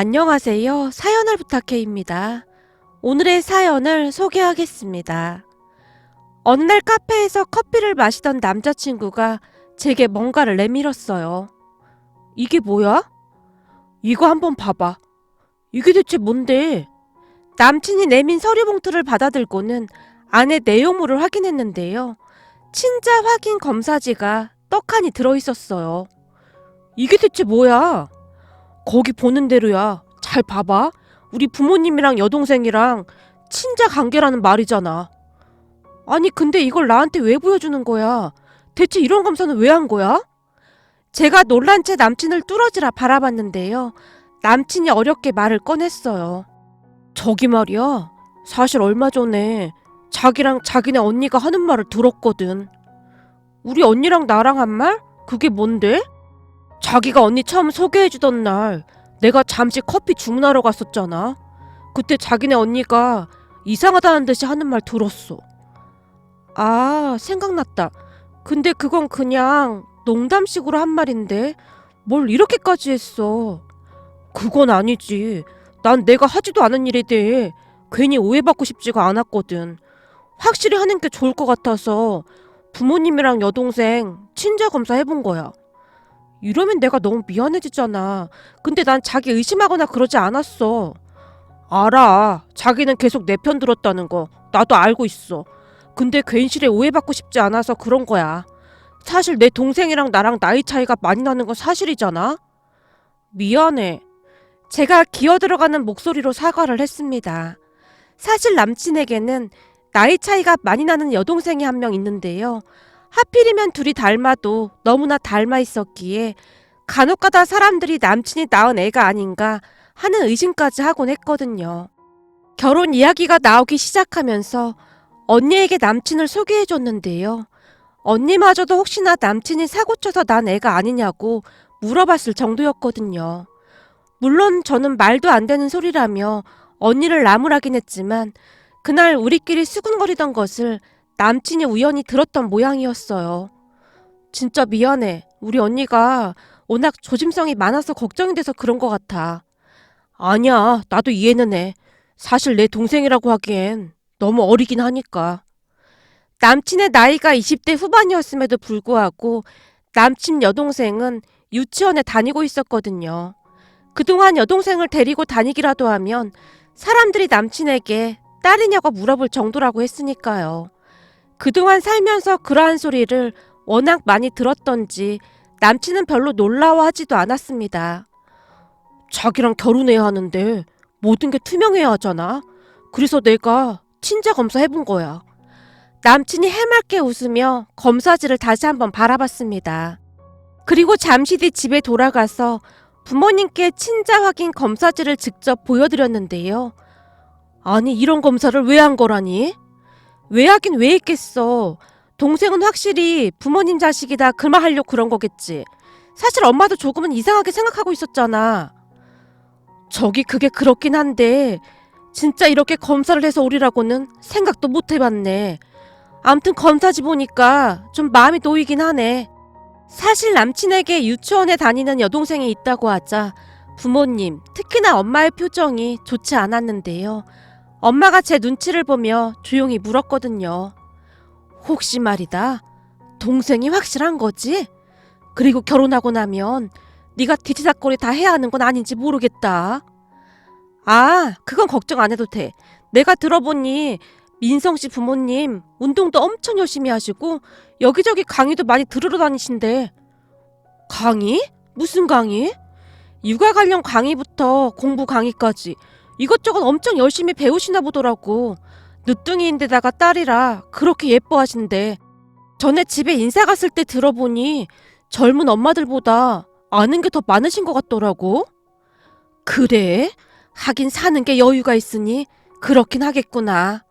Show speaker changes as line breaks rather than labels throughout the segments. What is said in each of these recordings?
안녕하세요. 사연을 부탁해입니다. 오늘의 사연을 소개하겠습니다. 어느 날 카페에서 커피를 마시던 남자친구가 제게 뭔가를 내밀었어요. 이게 뭐야? 이거 한번 봐봐. 이게 대체 뭔데? 남친이 내민 서류 봉투를 받아들고는 안에 내용물을 확인했는데요. 친자 확인 검사지가 떡하니 들어있었어요. 이게 대체 뭐야? 거기 보는 대로야. 잘 봐봐. 우리 부모님이랑 여동생이랑 친자 관계라는 말이잖아. 아니 근데 이걸 나한테 왜 보여주는 거야? 대체 이런 검사는 왜 한 거야? 제가 놀란 채 남친을 뚫어지라 바라봤는데요. 남친이 어렵게 말을 꺼냈어요. 저기 말이야. 사실 얼마 전에 자기랑 자기네 언니가 하는 말을 들었거든. 우리 언니랑 나랑 한 말? 그게 뭔데? 자기가 언니 처음 소개해주던 날 내가 잠시 커피 주문하러 갔었잖아. 그때 자기네 언니가 이상하다는 듯이 하는 말 들었어. 아, 생각났다. 근데 그건 그냥 농담식으로 한 말인데 뭘 이렇게까지 했어. 그건 아니지. 난 내가 하지도 않은 일에 대해 괜히 오해받고 싶지가 않았거든. 확실히 하는 게 좋을 것 같아서 부모님이랑 여동생 친자 검사 해본 거야. 이러면 내가 너무 미안해지잖아. 근데 난 자기 의심하거나 그러지 않았어. 알아. 자기는 계속 내 편 들었다는 거. 나도 알고 있어. 근데 괜시리 오해받고 싶지 않아서 그런 거야. 사실 내 동생이랑 나랑 나이 차이가 많이 나는 건 사실이잖아. 미안해. 제가 기어들어가는 목소리로 사과를 했습니다. 사실 남친에게는 나이 차이가 많이 나는 여동생이 한 명 있는데요. 하필이면 둘이 닮아도 너무나 닮아 있었기에 간혹가다 사람들이 남친이 낳은 애가 아닌가 하는 의심까지 하곤 했거든요. 결혼 이야기가 나오기 시작하면서 언니에게 남친을 소개해줬는데요. 언니마저도 혹시나 남친이 사고쳐서 난 애가 아니냐고 물어봤을 정도였거든요. 물론 저는 말도 안 되는 소리라며 언니를 나무라긴 했지만 그날 우리끼리 수군거리던 것을 남친이 우연히 들었던 모양이었어요. 진짜 미안해. 우리 언니가 워낙 조심성이 많아서 걱정이 돼서 그런 것 같아. 아니야, 나도 이해는 해. 사실 내 동생이라고 하기엔 너무 어리긴 하니까. 남친의 나이가 20대 후반이었음에도 불구하고 남친 여동생은 유치원에 다니고 있었거든요. 그동안 여동생을 데리고 다니기라도 하면 사람들이 남친에게 딸이냐고 물어볼 정도라고 했으니까요. 그동안 살면서 그러한 소리를 워낙 많이 들었던지 남친은 별로 놀라워하지도 않았습니다. 자기랑 결혼해야 하는데 모든 게 투명해야 하잖아. 그래서 내가 친자 검사 해본 거야. 남친이 해맑게 웃으며 검사지를 다시 한번 바라봤습니다. 그리고 잠시 뒤 집에 돌아가서 부모님께 친자 확인 검사지를 직접 보여드렸는데요. 아니 이런 검사를 왜 한 거라니? 왜 하긴 왜 했겠어. 동생은 확실히 부모님 자식이다 그 말 하려고 그런 거겠지. 사실 엄마도 조금은 이상하게 생각하고 있었잖아. 저기 그게 그렇긴 한데 진짜 이렇게 검사를 해서 오리라고는 생각도 못 해봤네. 암튼 검사지 보니까 좀 마음이 놓이긴 하네. 사실 남친에게 유치원에 다니는 여동생이 있다고 하자 부모님, 특히나 엄마의 표정이 좋지 않았는데요. 엄마가 제 눈치를 보며 조용히 물었거든요. 혹시 말이다. 동생이 확실한 거지? 그리고 결혼하고 나면 네가 뒤치다꺼리 다 해야 하는 건 아닌지 모르겠다. 아, 그건 걱정 안 해도 돼. 내가 들어보니 민성씨 부모님 운동도 엄청 열심히 하시고 여기저기 강의도 많이 들으러 다니신대. 강의? 무슨 강의? 육아 관련 강의부터 공부 강의까지 이것저것 엄청 열심히 배우시나 보더라고. 늦둥이인데다가 딸이라 그렇게 예뻐하신대. 전에 집에 인사 갔을 때 들어보니 젊은 엄마들보다 아는 게 더 많으신 것 같더라고. 그래? 하긴 사는 게 여유가 있으니 그렇긴 하겠구나.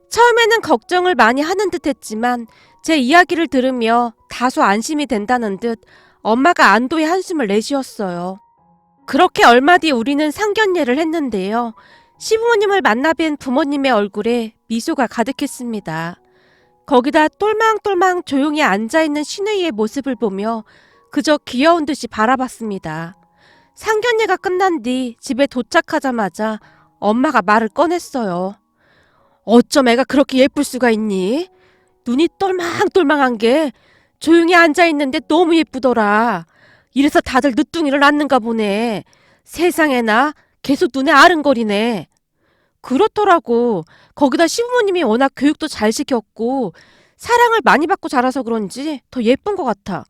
처음에는 걱정을 많이 하는 듯 했지만 제 이야기를 들으며 다소 안심이 된다는 듯 엄마가 안도의 한숨을 내쉬었어요. 그렇게 얼마 뒤 우리는 상견례를 했는데요. 시부모님을 만나 뵌 부모님의 얼굴에 미소가 가득했습니다. 거기다 똘망똘망 조용히 앉아있는 시누이의 모습을 보며 그저 귀여운 듯이 바라봤습니다. 상견례가 끝난 뒤 집에 도착하자마자 엄마가 말을 꺼냈어요. 어쩜 애가 그렇게 예쁠 수가 있니? 눈이 똘망똘망한 게 조용히 앉아있는데 너무 예쁘더라. 이래서 다들 늦둥이를 낳는가 보네. 세상에나 계속 눈에 아른거리네. 그렇더라고. 거기다 시부모님이 워낙 교육도 잘 시켰고 사랑을 많이 받고 자라서 그런지 더 예쁜 것 같아.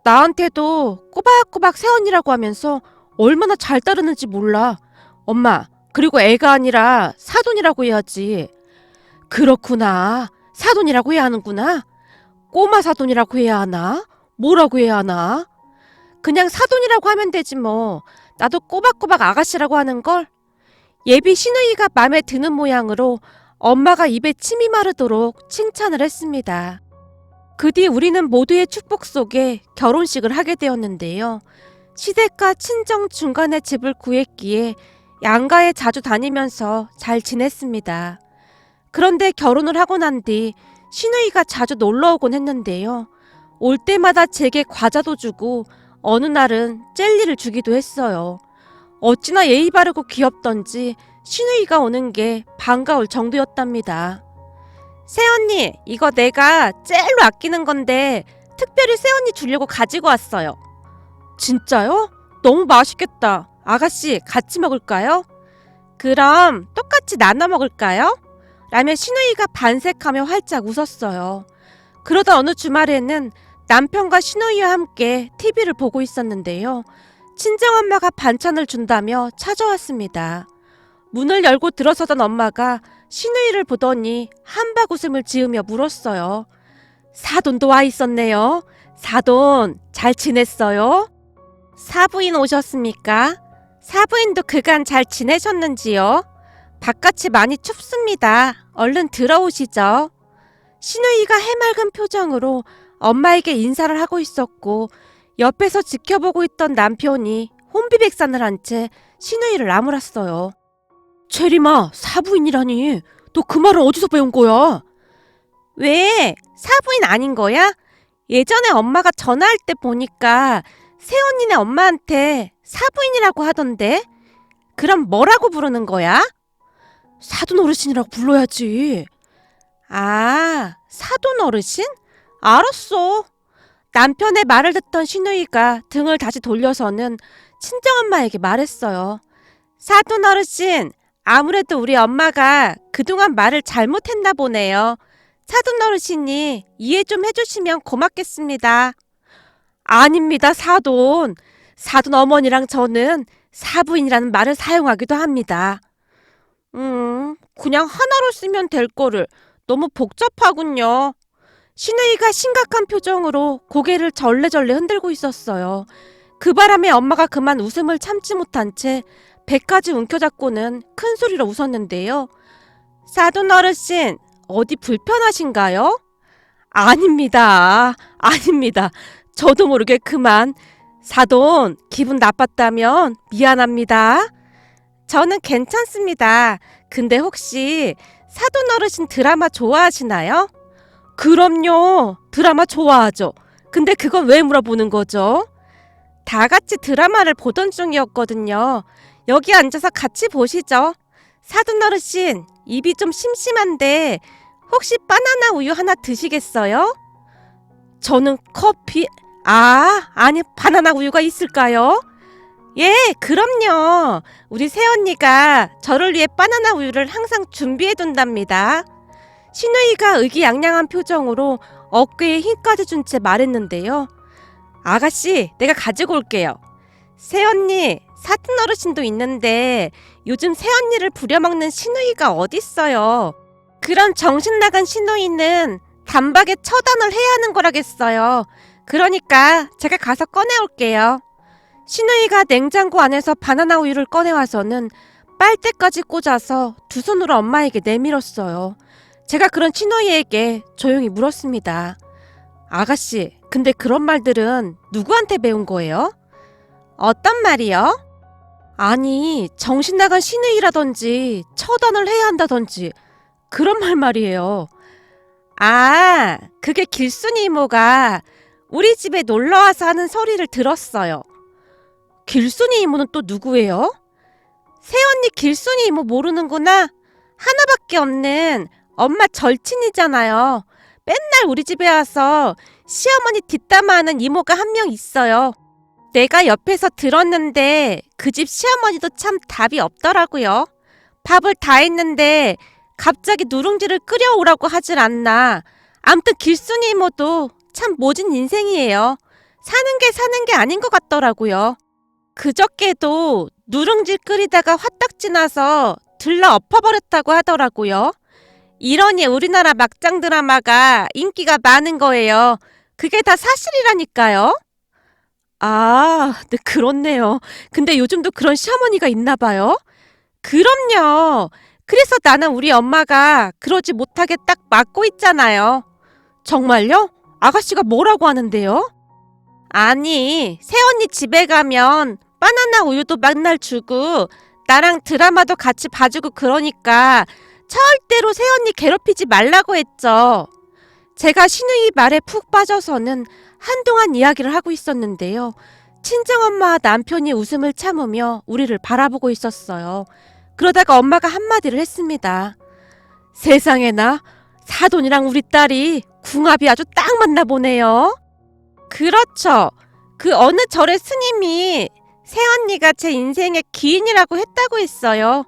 나한테도 꼬박꼬박 새언니라고 하면서 얼마나 잘 따르는지 몰라. 엄마, 그리고 애가 아니라 사돈이라고 해야지. 그렇구나. 사돈이라고 해야 하는구나. 꼬마 사돈이라고 해야 하나? 뭐라고 해야 하나? 그냥 사돈이라고 하면 되지 뭐. 나도 꼬박꼬박 아가씨라고 하는걸. 예비 시누이가 맘에 드는 모양으로 엄마가 입에 침이 마르도록 칭찬을 했습니다. 그 뒤 우리는 모두의 축복 속에 결혼식을 하게 되었는데요. 시댁과 친정 중간에 집을 구했기에 양가에 자주 다니면서 잘 지냈습니다. 그런데 결혼을 하고 난 뒤 시누이가 자주 놀러 오곤 했는데요. 올 때마다 제게 과자도 주고 어느 날은 젤리를 주기도 했어요. 어찌나 예의 바르고 귀엽던지 시누이가 오는 게 반가울 정도였답니다. 새언니, 이거 내가 제일로 아끼는 건데 특별히 새언니 주려고 가지고 왔어요. 진짜요? 너무 맛있겠다. 아가씨 같이 먹을까요? 그럼 똑같이 나눠 먹을까요? 라며 시누이가 반색하며 활짝 웃었어요. 그러다 어느 주말에는 남편과 시누이와 함께 TV를 보고 있었는데요. 친정엄마가 반찬을 준다며 찾아왔습니다. 문을 열고 들어서던 엄마가 시누이를 보더니 한박 웃음을 지으며 물었어요. 사돈도 와 있었네요. 사돈 잘 지냈어요? 사부인 오셨습니까? 사부인도 그간 잘 지내셨는지요? 바깥이 많이 춥습니다. 얼른 들어오시죠. 시누이가 해맑은 표정으로 엄마에게 인사를 하고 있었고 옆에서 지켜보고 있던 남편이 혼비백산을 한 채 시누이를 나무랐어요. 체리마, 사부인이라니. 너 그 말을 어디서 배운 거야? 왜? 사부인 아닌 거야? 예전에 엄마가 전화할 때 보니까 새언니네 엄마한테 사부인이라고 하던데. 그럼 뭐라고 부르는 거야? 사돈 어르신이라고 불러야지. 아, 사돈 어르신? 알았어. 남편의 말을 듣던 시누이가 등을 다시 돌려서는 친정엄마에게 말했어요. 사돈 어르신, 아무래도 우리 엄마가 그동안 말을 잘못했나 보네요. 사돈 어르신이 이해 좀 해주시면 고맙겠습니다. 아닙니다, 사돈. 사돈 어머니랑 저는 사부인이라는 말을 사용하기도 합니다. 그냥 하나로 쓰면 될 거를 너무 복잡하군요. 시누이가 심각한 표정으로 고개를 절레절레 흔들고 있었어요. 그 바람에 엄마가 그만 웃음을 참지 못한 채 배까지 움켜잡고는 큰 소리로 웃었는데요. 사돈 어르신, 어디 불편하신가요? 아닙니다. 아닙니다. 저도 모르게 그만. 사돈, 기분 나빴다면 미안합니다. 저는 괜찮습니다. 근데 혹시 사돈 어르신 드라마 좋아하시나요? 그럼요. 드라마 좋아하죠. 근데 그건 왜 물어보는 거죠? 다 같이 드라마를 보던 중이었거든요. 여기 앉아서 같이 보시죠. 사돈 어르신, 입이 좀 심심한데 혹시 바나나 우유 하나 드시겠어요? 저는 커피... 아니 바나나 우유가 있을까요? 예, 그럼요. 우리 새언니가 저를 위해 바나나 우유를 항상 준비해둔답니다. 시누이가 의기양양한 표정으로 어깨에 힘까지 준 채 말했는데요. 아가씨, 내가 가지고 올게요. 새언니, 사돈 어르신도 있는데 요즘 새언니를 부려먹는 시누이가 어딨어요. 그런 정신나간 시누이는 단박에 처단을 해야 하는 거라겠어요. 그러니까 제가 가서 꺼내올게요. 시누이가 냉장고 안에서 바나나 우유를 꺼내와서는 빨대까지 꽂아서 두 손으로 엄마에게 내밀었어요. 제가 그런 시누이에게 조용히 물었습니다. 아가씨, 근데 그런 말들은 누구한테 배운 거예요? 어떤 말이요? 아니, 정신나간 시누이라든지 처단을 해야 한다든지 그런 말 말이에요. 아, 그게 길순이 이모가 우리 집에 놀러와서 하는 소리를 들었어요. 길순이 이모는 또 누구예요? 새언니 길순이 이모 모르는구나. 하나밖에 없는 엄마 절친이잖아요. 맨날 우리 집에 와서 시어머니 뒷담화하는 이모가 한 명 있어요. 내가 옆에서 들었는데 그 집 시어머니도 참 답이 없더라고요. 밥을 다 했는데 갑자기 누룽지를 끓여오라고 하질 않나. 암튼 길순이 이모도 참 모진 인생이에요. 사는 게 아닌 것 같더라고요. 그저께도 누룽지 끓이다가 화딱지 나서 들러 엎어버렸다고 하더라고요. 이러니 우리나라 막장 드라마가 인기가 많은 거예요. 그게 다 사실이라니까요. 아, 네, 그렇네요. 근데 요즘도 그런 시어머니가 있나 봐요? 그럼요. 그래서 나는 우리 엄마가 그러지 못하게 딱 막고 있잖아요. 정말요? 아가씨가 뭐라고 하는데요? 아니, 새언니 집에 가면 바나나 우유도 맨날 주고 나랑 드라마도 같이 봐주고 그러니까 절대로 새언니 괴롭히지 말라고 했죠. 제가 신우이 말에 푹 빠져서는 한동안 이야기를 하고 있었는데요. 친정엄마와 남편이 웃음을 참으며 우리를 바라보고 있었어요. 그러다가 엄마가 한마디를 했습니다. 세상에나 사돈이랑 우리 딸이 궁합이 아주 딱 맞나 보네요. 그렇죠. 그 어느 절의 스님이 새언니가 제 인생의 기인이라고 했다고 했어요.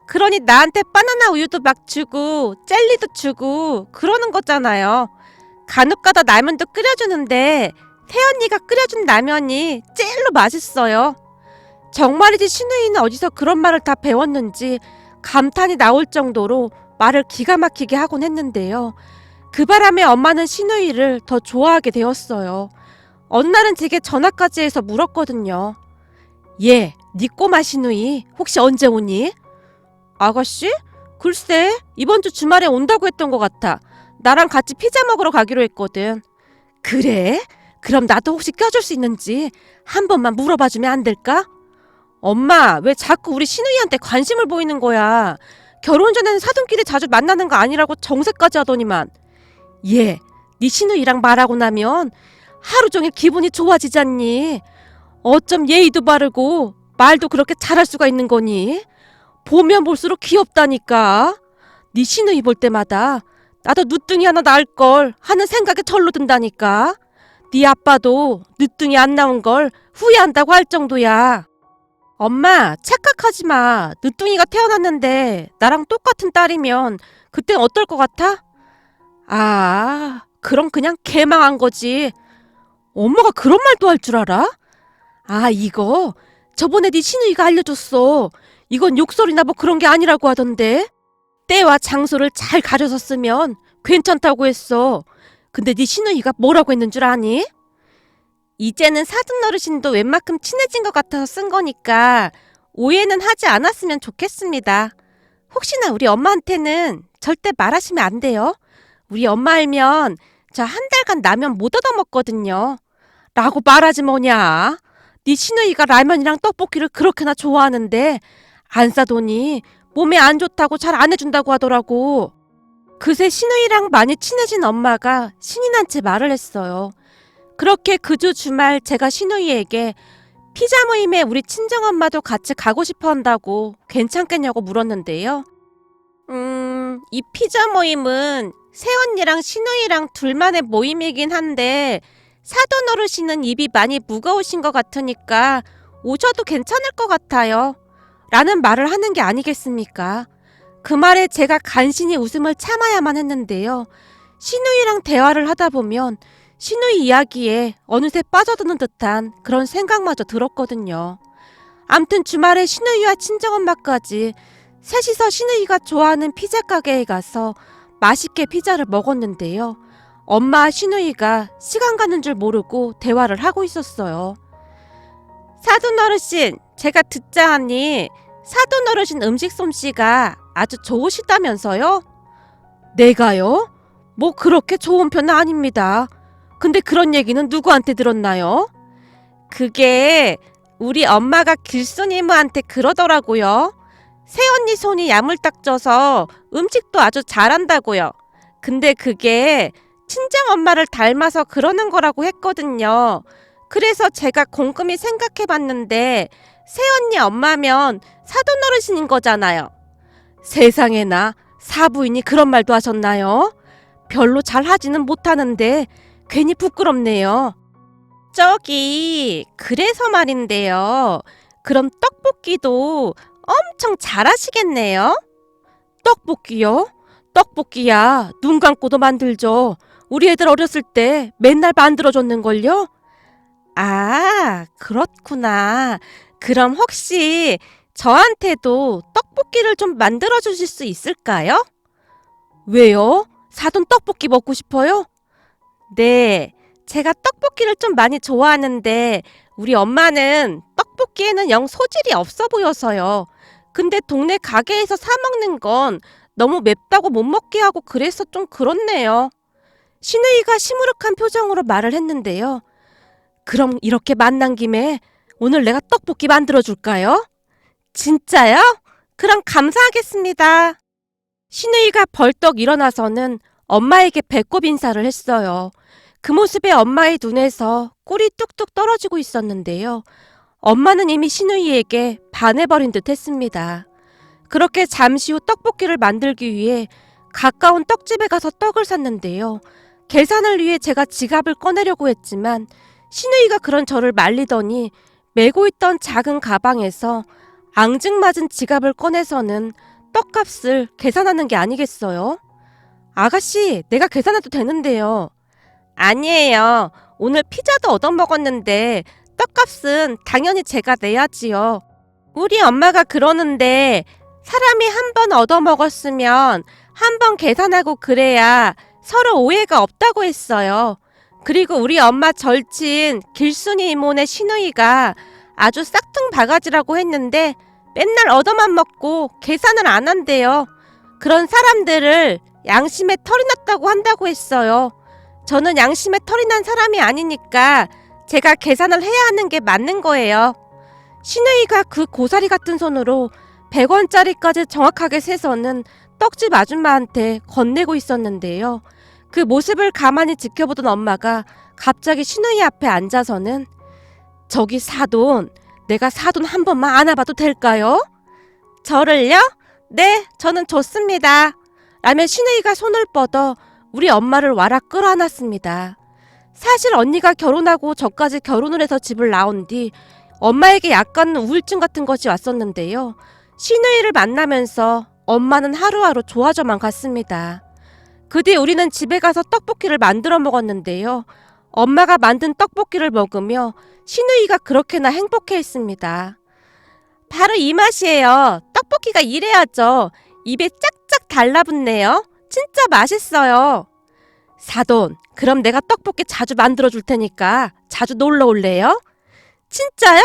그러니 나한테 바나나 우유도 막 주고 젤리도 주고 그러는 거잖아요. 간혹가다 라면도 끓여주는데 새언니가 끓여준 라면이 젤로 맛있어요. 정말이지 신우이는 어디서 그런 말을 다 배웠는지 감탄이 나올 정도로 말을 기가 막히게 하곤 했는데요. 그 바람에 엄마는 신우이를 더 좋아하게 되었어요. 어느 날은 제게 전화까지 해서 물었거든요. 네 꼬마 신우이 혹시 언제 오니? 아가씨? 글쎄 이번 주 주말에 온다고 했던 것 같아. 나랑 같이 피자 먹으러 가기로 했거든. 그래? 그럼 나도 혹시 껴줄 수 있는지 한 번만 물어봐주면 안 될까? 엄마 왜 자꾸 우리 신우이한테 관심을 보이는 거야. 결혼 전에는 사돈끼리 자주 만나는 거 아니라고 정색까지 하더니만. 네 신우이랑 말하고 나면 하루 종일 기분이 좋아지잖니. 어쩜 예의도 바르고 말도 그렇게 잘할 수가 있는 거니? 보면 볼수록 귀엽다니까. 네 신우이 볼 때마다 나도 누뚱이 하나 낳을걸 하는 생각이 절로 든다니까. 네 아빠도 늦둥이 안 나온 걸 후회한다고 할 정도야. 엄마 착각하지 마. 늦둥이가 태어났는데 나랑 똑같은 딸이면 그땐 어떨 것 같아? 아, 그럼 그냥 개망한 거지. 엄마가 그런 말도 할 줄 알아? 아, 이거 저번에 네 시누이가 알려줬어. 이건 욕설이나 뭐 그런 게 아니라고 하던데. 때와 장소를 잘 가려서 쓰면 괜찮다고 했어. 근데 네 시누이가 뭐라고 했는 줄 아니? 이제는 사돈 어르신도 웬만큼 친해진 것 같아서 쓴 거니까 오해는 하지 않았으면 좋겠습니다. 혹시나 우리 엄마한테는 절대 말하시면 안 돼요. 우리 엄마 알면 저 한 달간 라면 못 얻어먹거든요. 라고 말하지 뭐냐. 네 시누이가 라면이랑 떡볶이를 그렇게나 좋아하는데 안 싸더니 몸에 안 좋다고 잘 안 해준다고 하더라고. 그새 시누이랑 많이 친해진 엄마가 신이 난 채 말을 했어요. 그렇게 그 주 주말 제가 시누이에게 피자 모임에 우리 친정엄마도 같이 가고 싶어 한다고 괜찮겠냐고 물었는데요. 이 피자 모임은 새언니랑 시누이랑 둘만의 모임이긴 한데 사돈 어르신은 입이 많이 무거우신 것 같으니까 오셔도 괜찮을 것 같아요. 라는 말을 하는 게 아니겠습니까? 그 말에 제가 간신히 웃음을 참아야만 했는데요. 시누이랑 대화를 하다 보면 시누이 이야기에 어느새 빠져드는 듯한 그런 생각마저 들었거든요. 암튼 주말에 시누이와 친정엄마까지 셋이서 시누이가 좋아하는 피자 가게에 가서 맛있게 피자를 먹었는데요. 엄마와 시누이가 시간 가는 줄 모르고 대화를 하고 있었어요. 사돈 어르신, 제가 듣자 하니 사돈 어르신 음식 솜씨가 아주 좋으시다면서요? 내가요? 뭐 그렇게 좋은 편은 아닙니다. 근데 그런 얘기는 누구한테 들었나요? 그게 우리 엄마가 길순이모한테 그러더라고요. 새언니 손이 야물딱져서 음식도 아주 잘한다고요. 근데 그게 친정엄마를 닮아서 그러는 거라고 했거든요. 그래서 제가 곰곰이 생각해봤는데 새언니 엄마면 사돈 어르신인 거잖아요. 세상에나 사부인이 그런 말도 하셨나요? 별로 잘하지는 못하는데 괜히 부끄럽네요. 저기 그래서 말인데요. 그럼 떡볶이도 엄청 잘하시겠네요? 떡볶이요? 떡볶이야 눈 감고도 만들죠. 우리 애들 어렸을 때 맨날 만들어줬는걸요? 아, 그렇구나. 그럼 혹시 저한테도 떡볶이를 좀 만들어 주실 수 있을까요? 왜요? 사돈 떡볶이 먹고 싶어요? 네, 제가 떡볶이를 좀 많이 좋아하는데 우리 엄마는 떡볶이에는 영 소질이 없어 보여서요. 근데 동네 가게에서 사 먹는 건 너무 맵다고 못 먹게 하고 그래서 좀 그렇네요. 신우이가 시무룩한 표정으로 말을 했는데요. 그럼 이렇게 만난 김에 오늘 내가 떡볶이 만들어 줄까요? 진짜요? 그럼 감사하겠습니다. 신우이가 벌떡 일어나서는 엄마에게 배꼽 인사를 했어요. 그 모습에 엄마의 눈에서 꿀이 뚝뚝 떨어지고 있었는데요. 엄마는 이미 신우이에게 반해버린 듯 했습니다. 그렇게 잠시 후 떡볶이를 만들기 위해 가까운 떡집에 가서 떡을 샀는데요. 계산을 위해 제가 지갑을 꺼내려고 했지만 신우이가 그런 저를 말리더니 메고 있던 작은 가방에서 앙증맞은 지갑을 꺼내서는 떡값을 계산하는 게 아니겠어요? 아가씨, 내가 계산해도 되는데요. 아니에요. 오늘 피자도 얻어먹었는데 떡값은 당연히 제가 내야지요. 우리 엄마가 그러는데 사람이 한 번 얻어먹었으면 한 번 계산하고 그래야 서로 오해가 없다고 했어요. 그리고 우리 엄마 절친 길순이 이모네 신우이가 아주 싹퉁 바가지라고 했는데 맨날 얻어만 먹고 계산을 안 한대요. 그런 사람들을 양심에 털이 났다고 한다고 했어요. 저는 양심에 털이 난 사람이 아니니까 제가 계산을 해야 하는 게 맞는 거예요. 신우이가 그 고사리 같은 손으로 100원짜리까지 정확하게 세서는 떡집 아줌마한테 건네고 있었는데요. 그 모습을 가만히 지켜보던 엄마가 갑자기 신우이 앞에 앉아서는 저기 사돈, 내가 사돈 한 번만 안아봐도 될까요? 저를요? 네, 저는 좋습니다. 라며 신우이가 손을 뻗어 우리 엄마를 와락 끌어안았습니다. 사실 언니가 결혼하고 저까지 결혼을 해서 집을 나온 뒤 엄마에게 약간 우울증 같은 것이 왔었는데요. 신우이를 만나면서 엄마는 하루하루 좋아져만 갔습니다. 그 뒤 우리는 집에 가서 떡볶이를 만들어 먹었는데요. 엄마가 만든 떡볶이를 먹으며 신우이가 그렇게나 행복해했습니다. 바로 이 맛이에요. 떡볶이가 이래야죠. 입에 짝짝 달라붙네요. 진짜 맛있어요. 사돈, 그럼 내가 떡볶이 자주 만들어 줄 테니까 자주 놀러 올래요? 진짜요?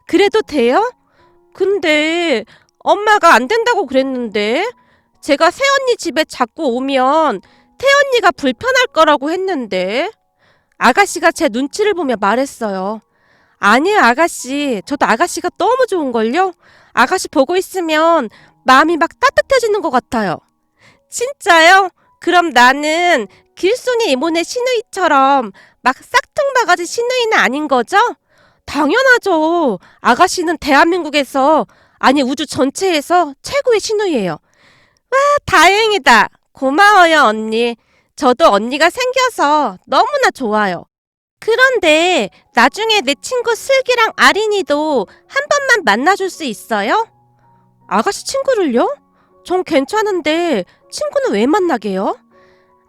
그래도 돼요? 근데 엄마가 안 된다고 그랬는데 제가 새언니 집에 자꾸 오면 태언니가 불편할 거라고 했는데 아가씨가 제 눈치를 보며 말했어요. 아니에요 아가씨, 저도 아가씨가 너무 좋은걸요? 아가씨 보고 있으면 마음이 막 따뜻해지는 것 같아요. 진짜요? 그럼 나는 길순이 이모네 신우이처럼 막 싹퉁바가지 신우이는 아닌 거죠? 당연하죠. 아가씨는 대한민국에서 아니 우주 전체에서 최고의 신우이예요. 와 다행이다. 고마워요 언니. 저도 언니가 생겨서 너무나 좋아요. 그런데 나중에 내 친구 슬기랑 아린이도 한 번만 만나줄 수 있어요? 아가씨 친구를요? 전 괜찮은데 친구는 왜 만나게요?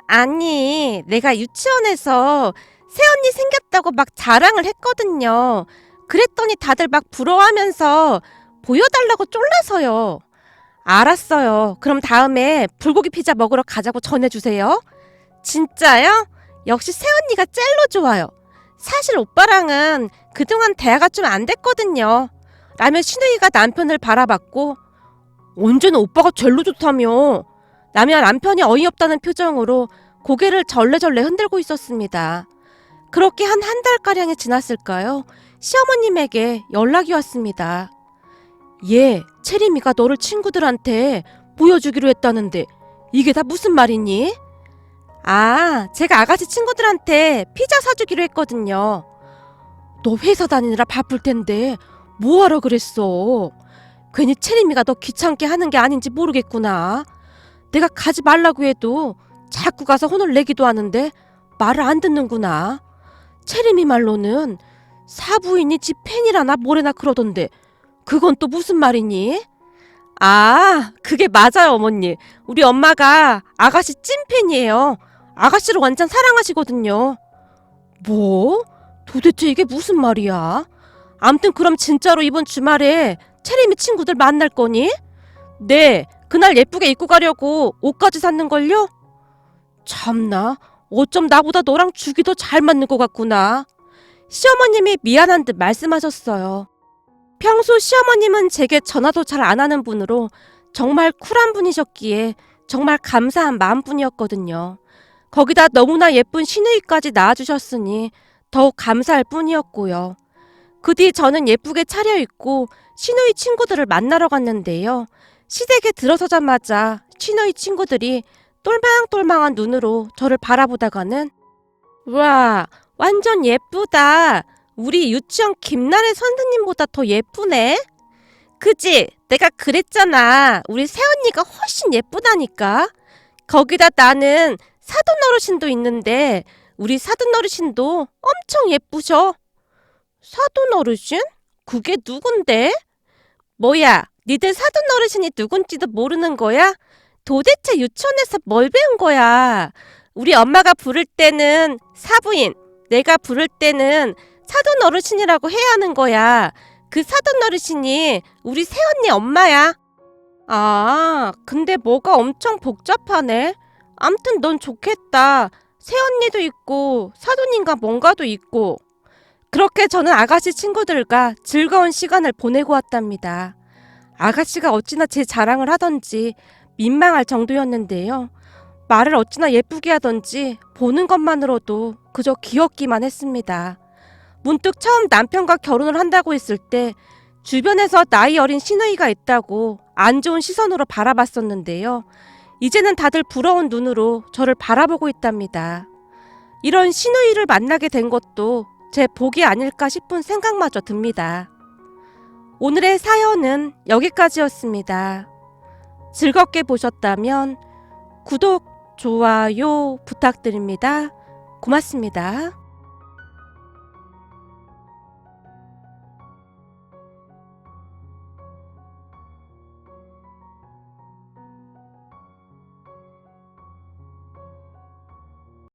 아니 내가 유치원에서 새언니 생겼다고 막 자랑을 했거든요. 그랬더니 다들 막 부러워하면서 보여달라고 쫄라서요. 알았어요. 그럼 다음에 불고기 피자 먹으러 가자고 전해주세요. 진짜요? 역시 새언니가 젤로 좋아요. 사실 오빠랑은 그동안 대화가 좀 안 됐거든요. 라며 신우이가 남편을 바라봤고 언제는 오빠가 젤로 좋다며 라며 남편이 어이없다는 표정으로 고개를 절레절레 흔들고 있었습니다. 그렇게 한 달가량이 지났을까요? 시어머님에게 연락이 왔습니다. 얘, 채림이가 너를 친구들한테 보여주기로 했다는데 이게 다 무슨 말이니? 아, 제가 아가씨 친구들한테 피자 사주기로 했거든요. 너 회사 다니느라 바쁠 텐데 뭐하러 그랬어? 괜히 채림이가 너 귀찮게 하는 게 아닌지 모르겠구나. 내가 가지 말라고 해도 자꾸 가서 혼을 내기도 하는데 말을 안 듣는구나. 채림이 말로는 사부인이 지 팬이라나 뭐래나 그러던데 그건 또 무슨 말이니? 아, 그게 맞아요, 어머니. 우리 엄마가 아가씨 찐팬이에요. 아가씨를 완전 사랑하시거든요. 뭐? 도대체 이게 무슨 말이야? 암튼 그럼 진짜로 이번 주말에 채림이 친구들 만날 거니? 네, 그날 예쁘게 입고 가려고 옷까지 샀는걸요? 참나, 어쩜 나보다 너랑 죽이 더 잘 맞는 것 같구나. 시어머님이 미안한 듯 말씀하셨어요. 평소 시어머님은 제게 전화도 잘 안 하는 분으로 정말 쿨한 분이셨기에 정말 감사한 마음뿐이었거든요. 거기다 너무나 예쁜 시누이까지 낳아주셨으니 더욱 감사할 뿐이었고요. 그 뒤 저는 예쁘게 차려입고 시누이 친구들을 만나러 갔는데요. 시댁에 들어서자마자 시누이 친구들이 똘망똘망한 눈으로 저를 바라보다가는 와, 완전 예쁘다. 우리 유치원 김나래 선생님보다 더 예쁘네. 그지? 내가 그랬잖아. 우리 새언니가 훨씬 예쁘다니까. 거기다 나는 사돈 어르신도 있는데 우리 사돈 어르신도 엄청 예쁘셔. 사돈 어르신? 그게 누군데? 뭐야, 니들 사돈 어르신이 누군지도 모르는 거야? 도대체 유치원에서 뭘 배운 거야? 우리 엄마가 부를 때는 사부인, 내가 부를 때는 사돈 어르신이라고 해야 하는 거야. 그 사돈 어르신이 우리 새언니 엄마야. 아, 근데 뭐가 엄청 복잡하네. 암튼 넌 좋겠다. 새언니도 있고 사돈인가 뭔가도 있고. 그렇게 저는 아가씨 친구들과 즐거운 시간을 보내고 왔답니다. 아가씨가 어찌나 제 자랑을 하던지 민망할 정도였는데요. 말을 어찌나 예쁘게 하던지 보는 것만으로도 그저 귀엽기만 했습니다. 문득 처음 남편과 결혼을 한다고 했을 때 주변에서 나이 어린 시누이가 있다고 안 좋은 시선으로 바라봤었는데요. 이제는 다들 부러운 눈으로 저를 바라보고 있답니다. 이런 시누이를 만나게 된 것도 제 복이 아닐까 싶은 생각마저 듭니다. 오늘의 사연은 여기까지였습니다. 즐겁게 보셨다면 구독, 좋아요 부탁드립니다. 고맙습니다.